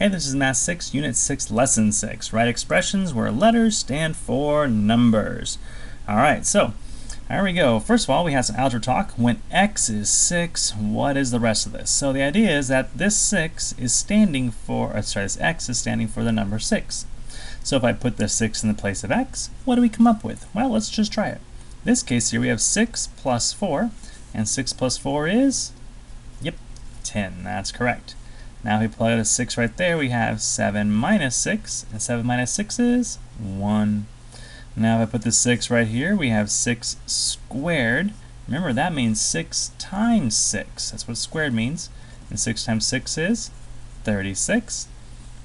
Hey, this is Math 6, Unit 6, Lesson 6. Write expressions where letters stand for numbers. Alright, so here we go. First of all, we have some algebra talk. When x is 6, what is the rest of this? So the idea is that this 6 is standing for, this x is standing for the number 6. So if I put the 6 in the place of x, what do we come up with? Well, let's just try it. In this case here we have 6 plus 4, and 6 plus 4 is, 10. That's correct. Now if we plug a 6 right there, we have 7 minus 6, and 7 minus 6 is 1. Now if I put the 6 right here, we have 6 squared. Remember, that means 6 times 6. That's what squared means. And 6 times 6 is 36.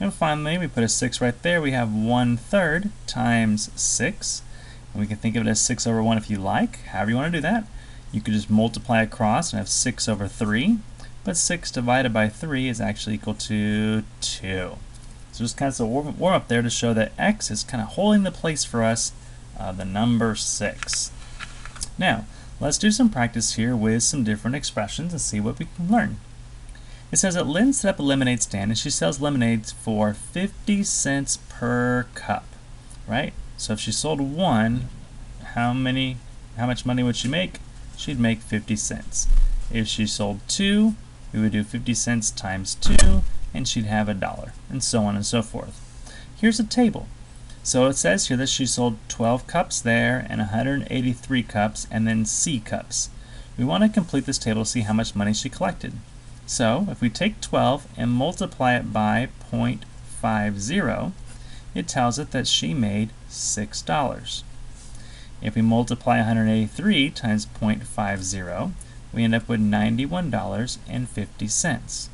And finally, we put a 6 right there, we have 1/3 times 6. And we can think of it as 6 over 1 if you like. However you want to do that. You could just multiply across and have 6 over 3. But 6 divided by 3 is actually equal to 2. So just kind of a warm up there to show that x is kind of holding the place for us of the number 6. Now, let's do some practice here with some different expressions and see what we can learn. It says that Lynn set up a lemonade stand and she sells lemonades for 50 cents per cup, right? So if she sold one, how much money would she make? She'd make 50 cents. If she sold two, we would do 50 cents times 2, and she'd have $1, and so on and so forth. Here's a table. So it says here that she sold 12 cups there, and 183 cups, and then C cups. We want to complete this table to see how much money she collected. So if we take 12 and multiply it by 0.50, it tells us that she made $6. If we multiply 183 times 0.50, we end up with $91.50.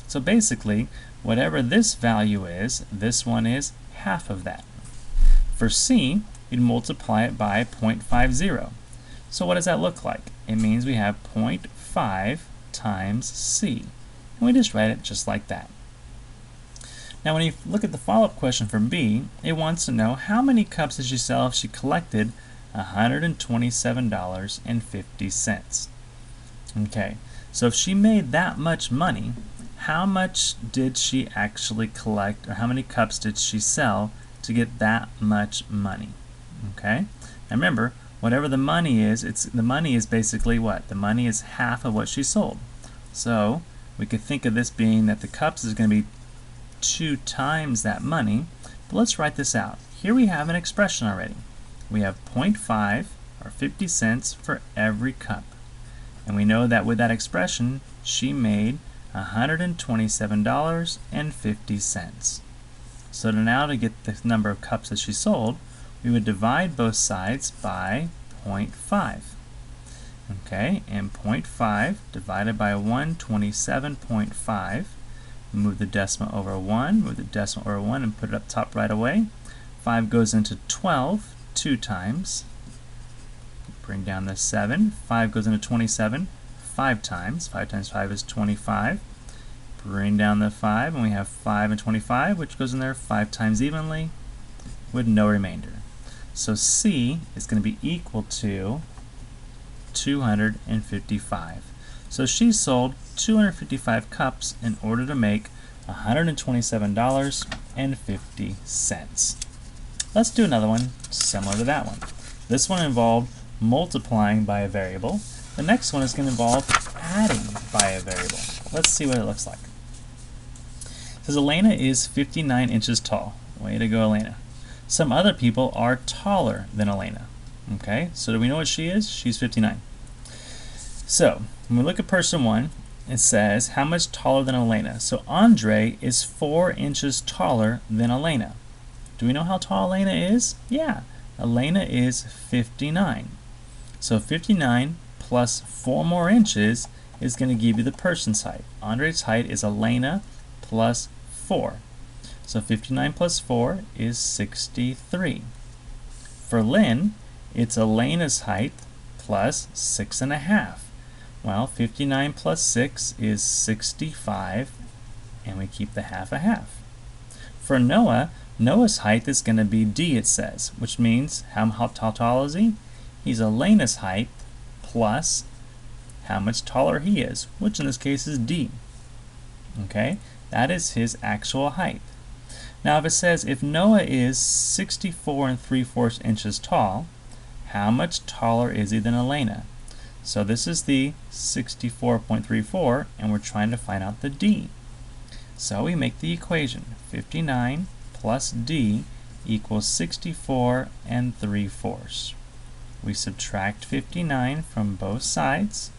So basically, whatever this value is, this one is half of that. For C, we'd multiply it by 0.50. So what does that look like? It means we have 0.5 times C. And we just write it just like that. Now when you look at the follow-up question for B, it wants to know how many cups did she sell if she collected $127.50. Okay, so if she made that much money, how much did she actually collect, or how many cups did she sell to get that much money? Okay, now remember, whatever the money is, the money is basically what? The money is half of what she sold. So we could think of this being that the cups is going to be 2 times that money. But let's write this out. Here we have an expression already. We have 0.5 or 50 cents for every cup. And we know that with that expression, she made $127.50. So now to get the number of cups that she sold, we would divide both sides by 0.5. Okay, and 0.5 divided by 127.5. Move the decimal over 1, move the decimal over 1 and put it up top right away. 5 goes into 12 2 times. Bring down the 7. 5 goes into 27 5 times. 5 times 5 is 25. Bring down the 5, and we have 5 and 25, which goes in there 5 times evenly with no remainder. So C is going to be equal to 255. So she sold 255 cups in order to make $127.50. Let's do another one similar to that one. This one involved multiplying by a variable. The next one is going to involve adding by a variable. Let's see what it looks like. It says Elena is 59 inches tall. Way to go, Elena. Some other people are taller than Elena. Okay, so do we know what she is? She's 59. So when we look at person 1, it says how much taller than Elena. So Andre is 4 inches taller than Elena. Do we know how tall Elena is? Yeah, Elena is 59. So 59 plus 4 more inches is going to give you the person's height. Andre's height is Elena plus 4. So 59 plus 4 is 63. For Lynn, it's Elena's height plus 6.5. Well, 59 plus 6 is 65, and we keep the half a half. For Noah, Noah's height is going to be D, it says, which means how tall is he? He's Elena's height plus how much taller he is, which in this case is D. Okay, That is his actual height. Now if it says if Noah is 64 3/4 inches tall, how much taller is he than Elena? So this is the 64.34, and we're trying to find out the d. So we make the equation. 59 plus d equals 64 3/4. We subtract 59 from both sides.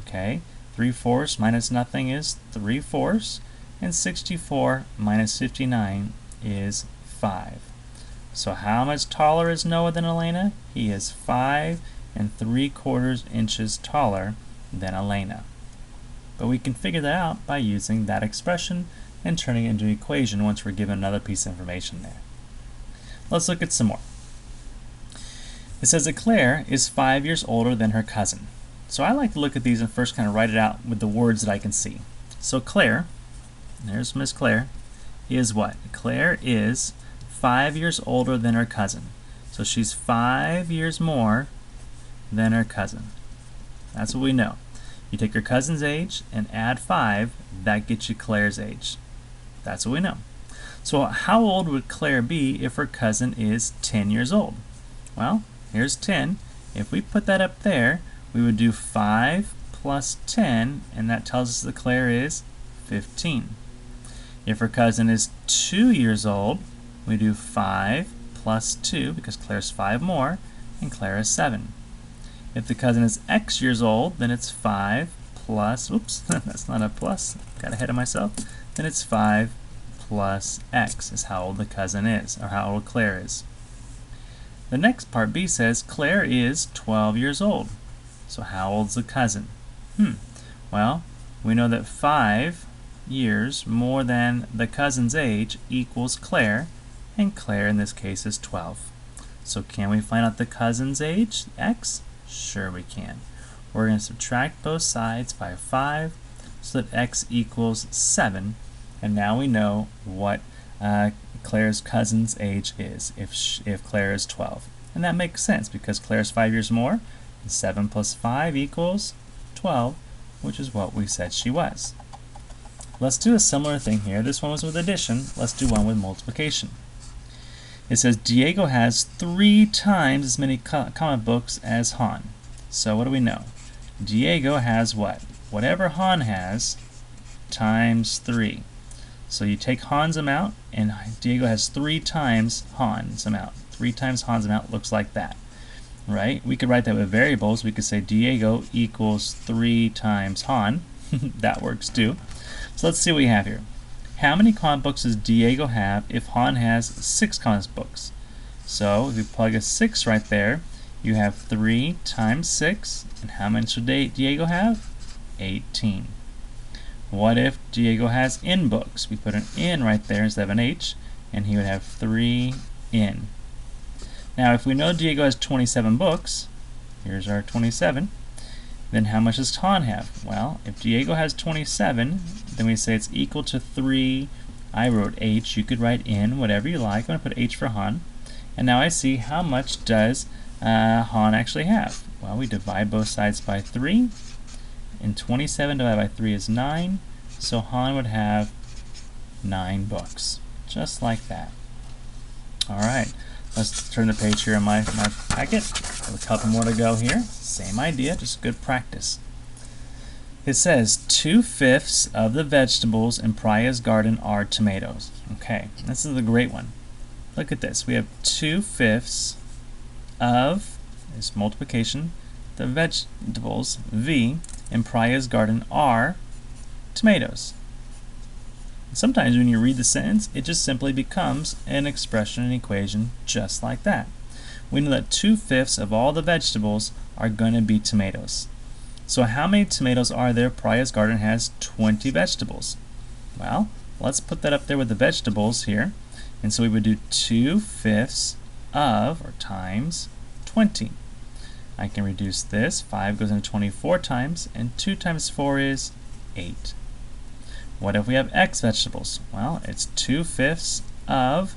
Okay, 3/4 minus nothing is 3/4, and 64 minus 59 is 5. So how much taller is Noah than Elena? He is 5 3/4 inches taller than Elena. But we can figure that out by using that expression and turning it into an equation once we're given another piece of information there. Let's look at some more. It says that Claire is 5 years older than her cousin. So I like to look at these and first kind of write it out with the words that I can see. So Claire, there's Miss Claire, is what? Claire is 5 years older than her cousin. So she's 5 years more than her cousin. That's what we know. You take your cousin's age and add 5, that gets you Claire's age. That's what we know. So how old would Claire be if her cousin is 10 years old? Well, here's 10. If we put that up there, we would do 5 plus 10, and that tells us that Claire is 15. If her cousin is 2 years old, we do 5 plus 2, because Claire's 5 more, and Claire is 7. If the cousin is X years old, then it's 5 plus, oops, that's not a plus, got ahead of myself, then it's 5 plus X is how old the cousin is, or how old Claire is. The next part B says Claire is 12 years old. So how old's the cousin? Well, we know that 5 years more than the cousin's age equals Claire, and Claire in this case is 12. So can we find out the cousin's age, X? Sure we can. We're going to subtract both sides by 5 so that X equals 7, and now we know what Claire's cousin's age is if Claire is 12. And that makes sense because Claire's 5 years more, and 7 plus 5 equals 12, which is what we said she was. Let's do a similar thing here. This one was with addition. Let's do one with multiplication. It says Diego has 3 times as many comic books as Han. So what do we know? Diego has what? Whatever Han has times 3. So you take Han's amount, and Diego has 3 times Han's amount. 3 times Han's amount looks like that, right? We could write that with variables. We could say Diego equals 3 times Han. That works too. So let's see what we have here. How many comic books does Diego have if Han has 6 comic books? So if you plug a 6 right there, you have 3 times 6, and how many should Diego have? 18. What if Diego has N books? We put an N right there instead of an H, and he would have 3N. Now if we know Diego has 27 books, here's our 27, then how much does Han have? Well, if Diego has 27, then we say it's equal to 3. I wrote H, you could write N, whatever you like. I'm going to put H for Han. And now I see how much does Han actually have. Well, we divide both sides by 3, and 27 divided by 3 is 9, so Han would have 9 books, just like that. Alright, let's turn the page here in my packet. Have a couple more to go here. Same idea, just good practice. It says 2/5 of the vegetables in Praya's garden are tomatoes. Okay, this is a great one. Look at this. We have 2/5 of, is multiplication, the vegetables, V, in Praya's garden are tomatoes. Sometimes when you read the sentence, it just simply becomes an expression, an equation, just like that. We know that 2/5 of all the vegetables are going to be tomatoes. So how many tomatoes are there? Praya's garden has 20 vegetables. Well, let's put that up there with the vegetables here. And so we would do 2/5 of, or times, 20. I can reduce this. 5 goes into 24 times, and 2 times 4 is 8. What if we have X vegetables? Well, it's 2/5 of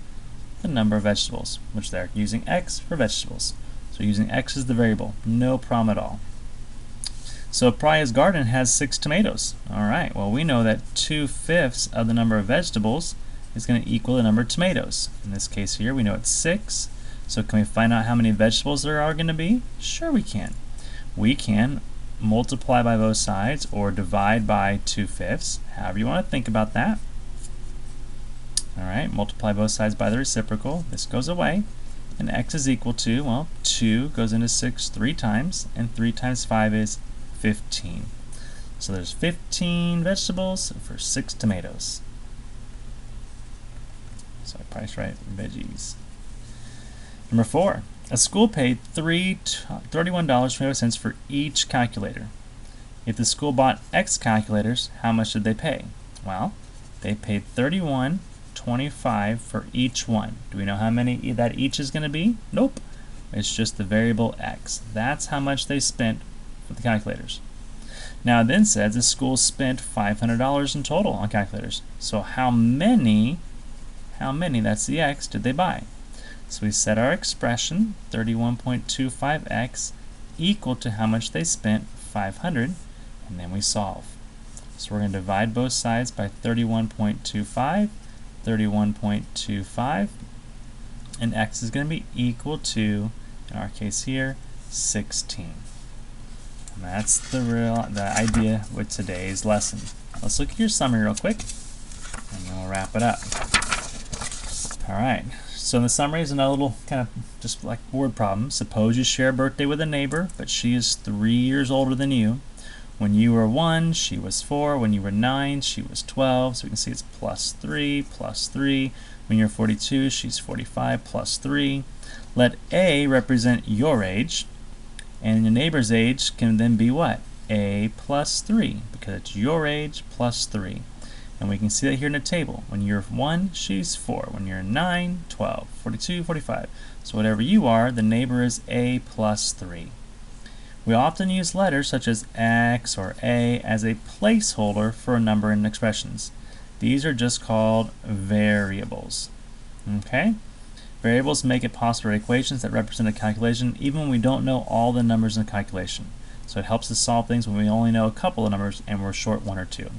the number of vegetables, which they're using X for vegetables. So using X as the variable, no problem at all. So Priya's garden has 6 tomatoes. All right, well, we know that 2/5 of the number of vegetables is going to equal the number of tomatoes. In this case here, we know it's 6. So can we find out how many vegetables there are going to be? Sure we can. We can multiply by both sides or divide by 2/5, however you want to think about that. All right, multiply both sides by the reciprocal. This goes away. And x is equal to, well, 2 goes into 6 3 times, and 3 times 5 is 15. So there's 15 vegetables for 6 tomatoes. So price right veggies. Number 4, a school paid $31.25 for each calculator. If the school bought X calculators, how much did they pay? Well, they paid $31.25 for each one. Do we know how many that each is going to be? Nope. It's just the variable X. That's how much they spent for the calculators. Now it then says the school spent $500 in total on calculators. So how many, that's the X, did they buy? So we set our expression, 31.25x, equal to how much they spent, 500, and then we solve. So we're going to divide both sides by 31.25, 31.25, and x is going to be equal to, in our case here, 16. And that's the idea with today's lesson. Let's look at your summary real quick, and then we'll wrap it up. All right. So the summary is another little kind of just like word problem. Suppose you share a birthday with a neighbor, but she is 3 years older than you. When you were 1, she was 4. When you were 9, she was 12. So we can see it's plus 3, plus 3. When you're 42, she's 45, plus 3. Let A represent your age, and your neighbor's age can then be what? A plus 3, because it's your age plus 3. And we can see that here in the table. When you're 1, she's 4. When you're 9, 12, 42, 45. So whatever you are, the neighbor is A plus 3. We often use letters such as X or A as a placeholder for a number in expressions. These are just called variables. Okay? Variables make it possible for equations that represent a calculation even when we don't know all the numbers in the calculation. So it helps us solve things when we only know a couple of numbers and we're short 1 or 2.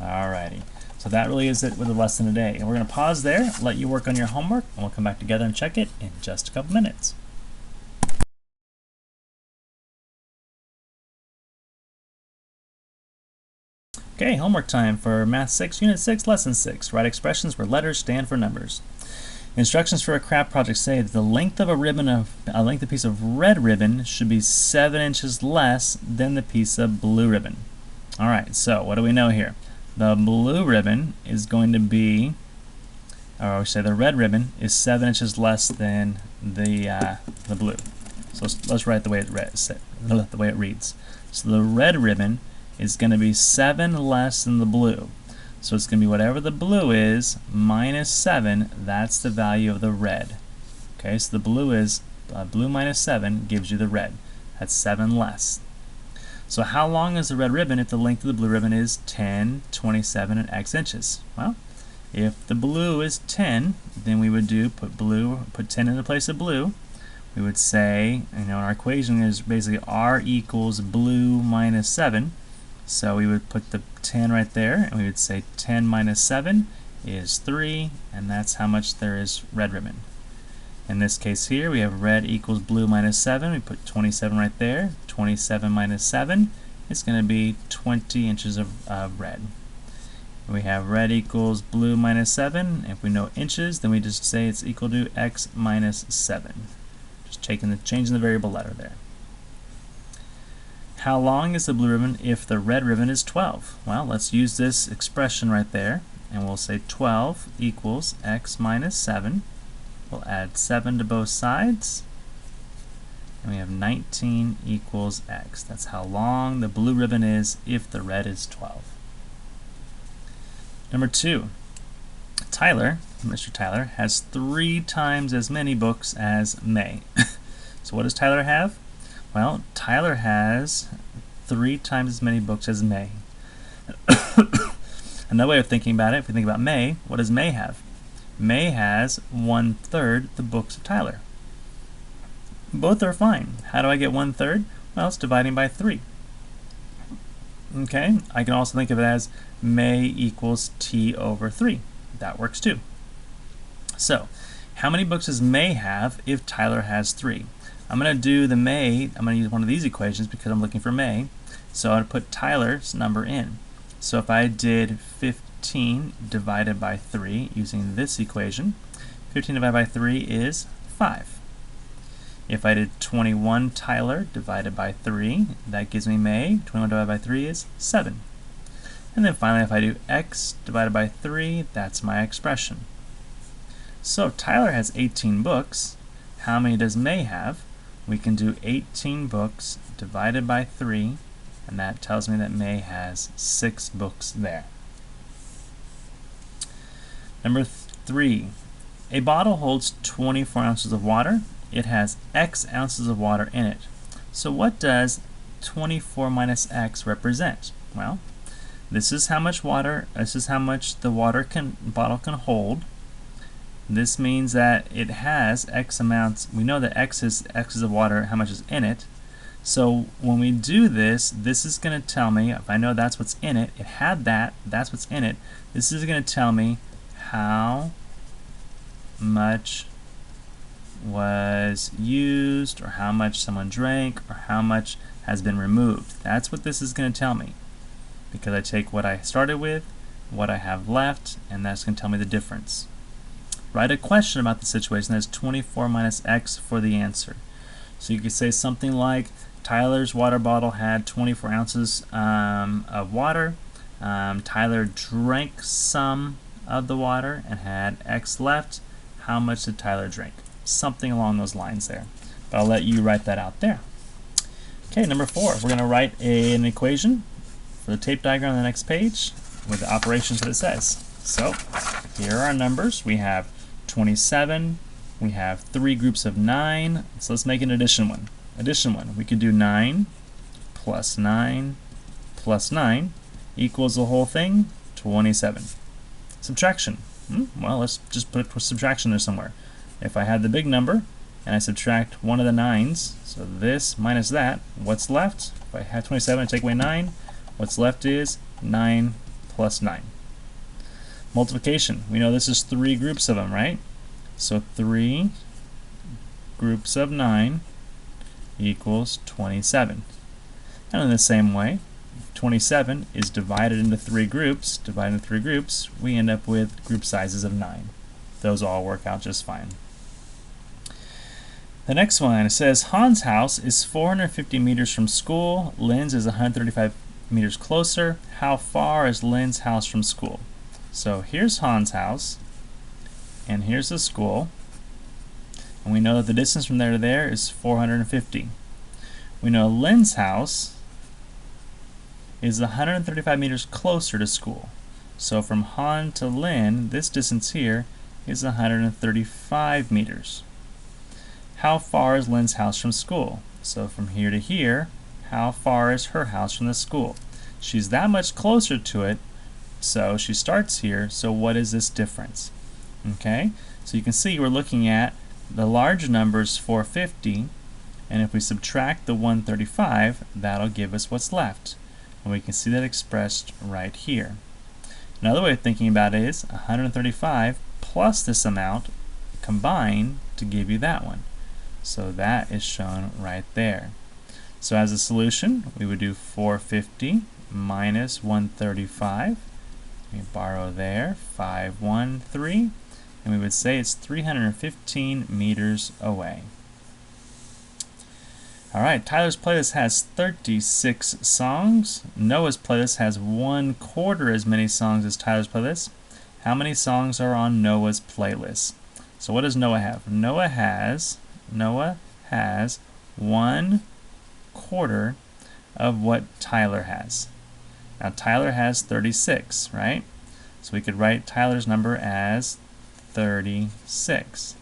Alrighty, so that really is it with the lesson today. And we're going to pause there, let you work on your homework, and we'll come back together and check it in just a couple minutes. Okay, homework time for Math 6, Unit 6, Lesson 6. Write expressions where letters stand for numbers. Instructions for a craft project say that the length of a piece of red ribbon should be 7 inches less than the piece of blue ribbon. Alright, so what do we know here? The blue ribbon is going to be, or we say the red ribbon is 7 inches less than the blue. So let's write the way it reads. So the red ribbon is going to be 7 less than the blue. So it's going to be whatever the blue is minus 7. That's the value of the red. Okay, so the blue is blue minus 7 gives you the red. That's 7 less. So how long is the red ribbon if the length of the blue ribbon is 10, 27, and x inches? Well, if the blue is 10, then we would put 10 in the place of blue. We would say, our equation is basically r equals blue minus 7. So we would put the 10 right there, and we would say 10 minus 7 is 3, and that's how much there is red ribbon. In this case here, we have red equals blue minus 7. We put 27 right there. 27 minus 7 is going to be 20 inches of red. We have red equals blue minus 7. If we know inches, then we just say it's equal to x minus 7. Just changing the variable letter there. How long is the blue ribbon if the red ribbon is 12? Well, let's use this expression right there, and we'll say 12 equals x minus 7. We'll add 7 to both sides, and we have 19 equals x. That's how long the blue ribbon is if the red is 12. Number 2, Mr. Tyler, has 3 times as many books as May. So what does Tyler have? Well, Tyler has 3 times as many books as May. Another way of thinking about it, if we think about May, what does May have? May has 1/3 the books of Tyler. Both are fine. How do I get 1/3? Well, it's dividing by 3. Okay, I can also think of it as May equals T over 3. That works too. So, how many books does May have if Tyler has 3? I'm going to do the May, I'm going to use one of these equations because I'm looking for May. So I'm going to put Tyler's number in. So if I did 15 divided by 3 using this equation, 15 divided by 3 is 5. If I did 21 Tyler divided by 3, that gives me May. 21 divided by 3 is 7. And then finally, if I do x divided by 3, that's my expression. So Tyler has 18 books. How many does May have? We can do 18 books divided by 3, and that tells me that May has 6 books there. Number 3. A bottle holds 24 ounces of water. It has X ounces of water in it. So what does 24 minus X represent? Well, this is how much the bottle can hold. This means that it has X amounts. We know that X is of water, how much is in it. So when we do this, this is going to tell me, if I know that's what's in it, it had that, that's what's in it, this is going to tell me how much was used, or how much someone drank, or how much has been removed. That's what this is going to tell me, because I take what I started with, what I have left, and that's going to tell me the difference. Write a question about the situation that's 24 minus X for the answer. So you could say something like, Tyler's water bottle had 24 ounces of water. Tyler drank some of the water and had X left. How much did Tyler drink? Something along those lines there. But I'll let you write that out there. Okay, number 4. We're going to write an equation for the tape diagram on the next page with the operations that it says. So here are our numbers. We have 27. We have 3 groups of 9. So let's make an addition one. Addition one. We could do 9 plus 9 plus 9 equals the whole thing, 27. Subtraction. Well, let's just put subtraction there somewhere. If I had the big number and I subtract one of the 9s, so this minus that, what's left? If I have 27 and take away 9, what's left is 9 plus 9. Multiplication. We know this is 3 groups of them, right? So 3 groups of 9 equals 27. And in the same way, 27 is divided into 3 groups. Divided into 3 groups, we end up with group sizes of 9. Those all work out just fine. The next one, it says Han's house is 450 meters from school. Lynn's is 135 meters closer. How far is Lynn's house from school? So here's Han's house, and here's the school. And we know that the distance from there to there is 450. We know Lynn's house is 135 meters closer to school. So from Han to Lynn, this distance here is 135 meters. How far is Lynn's house from school? So from here to here, how far is her house from the school? She's that much closer to it, so she starts here. So what is this difference? Okay, so you can see we're looking at the large numbers 450, and if we subtract the 135, that'll give us what's left. And we can see that expressed right here. Another way of thinking about it is 135 plus this amount combined to give you that one. So that is shown right there. So as a solution, we would do 450 minus 135. We borrow there, 513, and we would say it's 315 meters away. Alright, Tyler's playlist has 36 songs. Noah's playlist has 1/4 as many songs as Tyler's playlist. How many songs are on Noah's playlist? So what does Noah have? Noah has 1/4 of what Tyler has. Now Tyler has 36, right? So we could write Tyler's number as 36.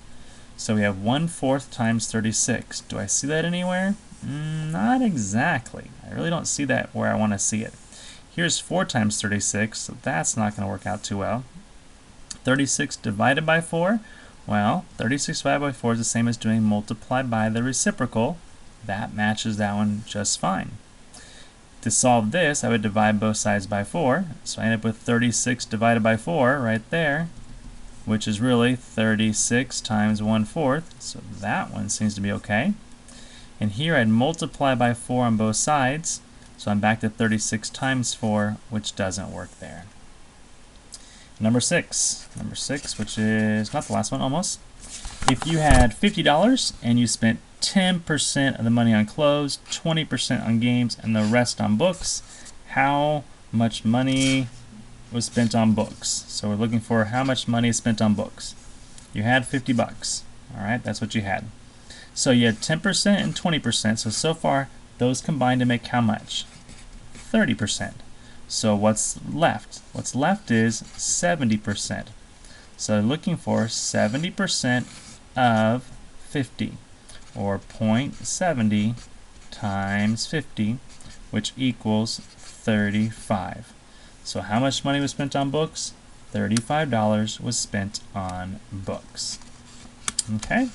So we have 1/4 times 36. Do I see that anywhere? Not exactly. I really don't see that where I want to see it. Here's 4 times 36, so that's not going to work out too well. 36 divided by 4? Well, 36 divided by 4 is the same as doing multiplied by the reciprocal. That matches that one just fine. To solve this, I would divide both sides by 4. So I end up with 36 divided by 4 right there, which is really 36 times 1/4. So that one seems to be okay. And here I'd multiply by 4 on both sides. So I'm back to 36 times 4, which doesn't work there. Number 6, which is not the last one, almost. If you had $50 and you spent 10% of the money on clothes, 20% on games, and the rest on books, how much money was spent on books? So we're looking for how much money is spent on books. You had 50 bucks. All right, that's what you had. So you had 10% and 20%. So far, those combined to make how much? 30%. So what's left? What's left is 70%. So looking for 70% of 50, or 0.70 times 50, which equals 35. So how much money was spent on books? $35 was spent on books. Okay?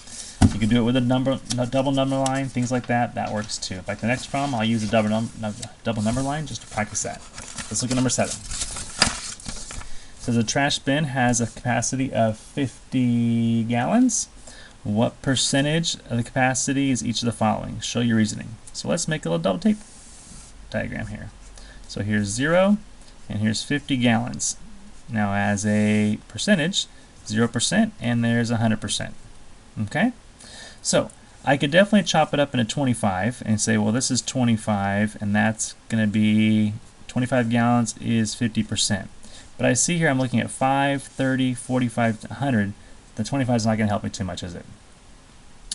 You can do it with a double number line, things like that. That works too. Like the next problem, I'll use a double number line just to practice that. Let's look at number 7. So the trash bin has a capacity of 50 gallons. What percentage of the capacity is each of the following? Show your reasoning. So let's make a little double take diagram here. So here's 0, and here's 50 gallons. Now as a percentage, 0%, and there's 100%. Okay? So I could definitely chop it up into 25 and say, well, this is 25, and that's going to be 25 gallons is 50%. But I see here I'm looking at 5, 30, 45, 100. The 25 is not going to help me too much, is it?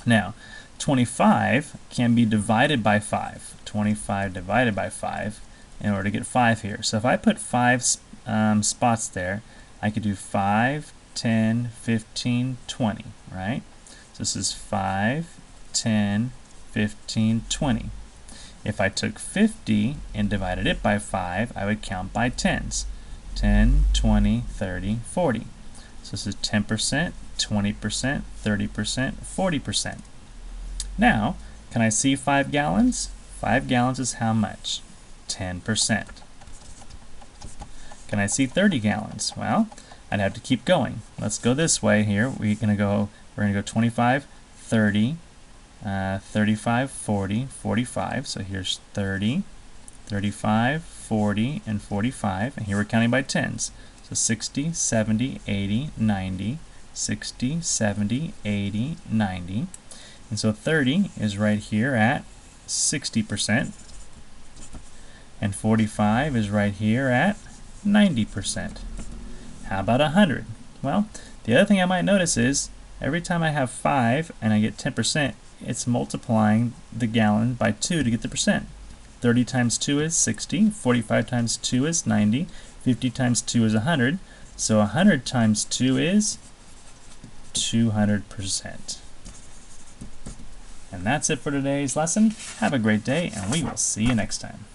Now, 25 can be divided by 5. 25 divided by 5 in order to get 5 here. So if I put 5 spots there, I could do 5, 10, 15, 20, right? So this is 5, 10, 15, 20. If I took 50 and divided it by 5, I would count by tens. 10, 20, 30, 40. So this is 10%, 20%, 30%, 40%. Now, can I see 5 gallons? 5 gallons is how much? 10%. Can I see 30 gallons? Well, I'd have to keep going. Let's go this way here. We're gonna go 25, 30, 35, 40, 45. So here's 30, 35, 40, and 45. And here we're counting by tens. So 60, 70, 80, 90, 60, 70, 80, 90. And so 30 is right here at 60%. And 45 is right here at 90%. How about 100? Well, the other thing I might notice is every time I have 5 and I get 10%, it's multiplying the gallon by 2 to get the percent. 30 times 2 is 60, 45 times 2 is 90, 50 times 2 is 100, so 100 times 2 is 200%. And that's it for today's lesson. Have a great day, and we will see you next time.